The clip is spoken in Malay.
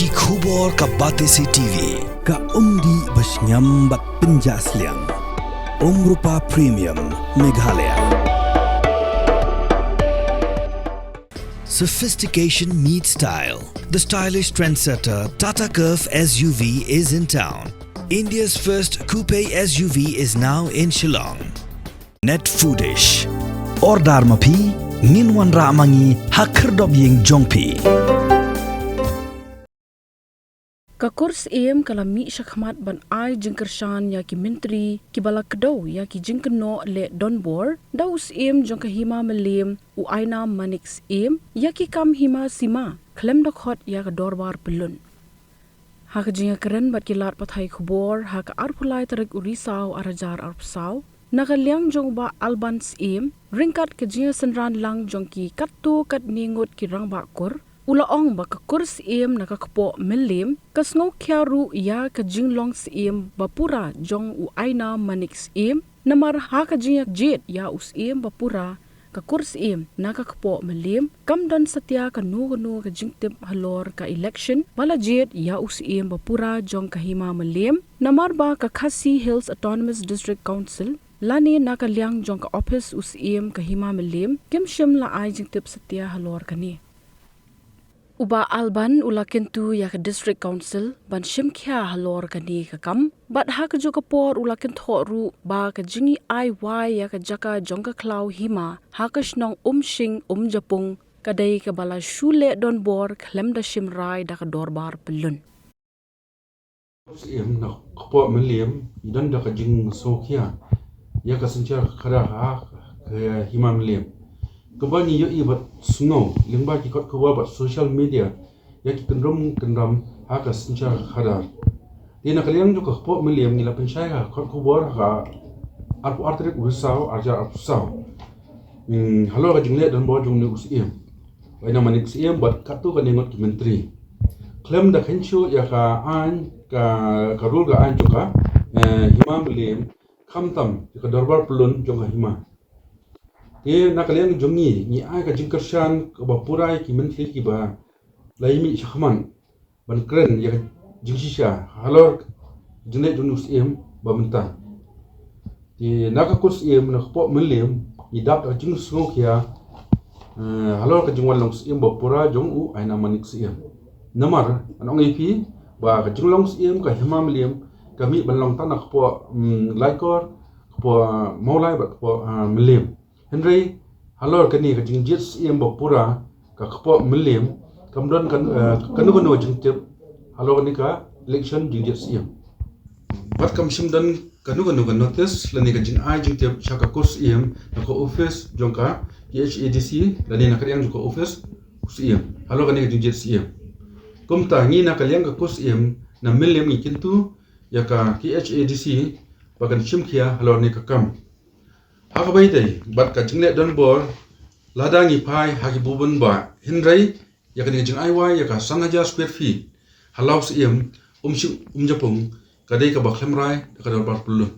Yaki khubor ka Batesi TV. Ka umdi basnyam bat penjaslian. Rupa Premium Meghalaya. Sophistication meets style. The stylish trendsetter Tata Curve SUV is in town. India's first coupe SUV is now in Shillong. Net Foodish. Ordar mapi, minwan ramangi hakerdob ying jongpi. Kakurs kalami syakmat ban ai jengkershan ya ki menteri ki balakdo ya ki jengkeno le donbor daus jong kahima melim u aina manix ya ki kam hima sima klem dokhot ya ka dorbar pelun ha ka jinga keren bat ki lat pathai khubor ha ka arpulai tarik urisau arajar arpsau nagalyang jong ba albans ringkat ke jinga senran lang jong ki kattu kat ningut ki rangba kur ulaong ba ka kurs nakakpo melim kasngo kyaru ya ka jinglong bapura jong u aina manix namar ha ka jinga jet ya us bapura ka kurs nakakpo melim kamdan satya ka nugo ka jingtip halor ka election bala jet ya us bapura jong kahima melim namar ba ka Khasi Hills Autonomous District Council lani nakalyang jong ka office us kahima melim kimshim la ai jingtip satya halor kani Uba Alban ulakentu ya ke district council ban shimkya halor kani kakam bat ha ka juga por ulaken thoru ba ka jingi ai ya ka jaka jongka klau hima ha ka shnong shing japung kadai ka bala shule don bor klem da shimrai da ka dorbar pelun na kpo melim idan da ka jing sokya ya ka sincha khara ha hima melim Kebani yo ibat snow lingba ki kot kuwa bat social media ya ki kendram haka sincha khadar dina kalian juga kpo miliam nila pensyaya kot kuwa ha arpu artrik usau arja arpusau halo ka jingle dan bo jung ni usiem waina manik usiem bat katu ka ningot ki menteri klem da khenchu ya ka an ka rul ga an juga hima milim khamtam ka darbar pelun jong hima nakalian jongi ni ai ka jingkershan ka bapurai ki menteri ki ba laimi shakhman ban kren ya jingshisha halor jine junus ba menta ti nakakurs na kpo melim ni dap ka jingus ngokia halor ka jingwan longs bapura jong u aina manik namar anong ipi ba ka jinglongs ka hima melim kami banlong tanak kpo laikor kpo maulai ba kpo melim Henry, halor kani ka jingjit bapura ka kpo melim kamdon kanu jingjit halor kani ka election jingjit bat kam simdan kanu notice lani ka jing ai jingjit shaka kurs na ko office jongka HADC lani na kariang jongka office halor kani ka jingjit kumta ngi na kaliang ka kurs na melim ikintu ya ka HADC bagan simkia halor ni ka kam Hakabai day, bat ka jingle don bor, ladangi pai haki bubun ba, hindray, ya ka jing aiwa ya ka sangaja square feet, halaus japung, kadai ka baklem rai, ka dalbar pelun.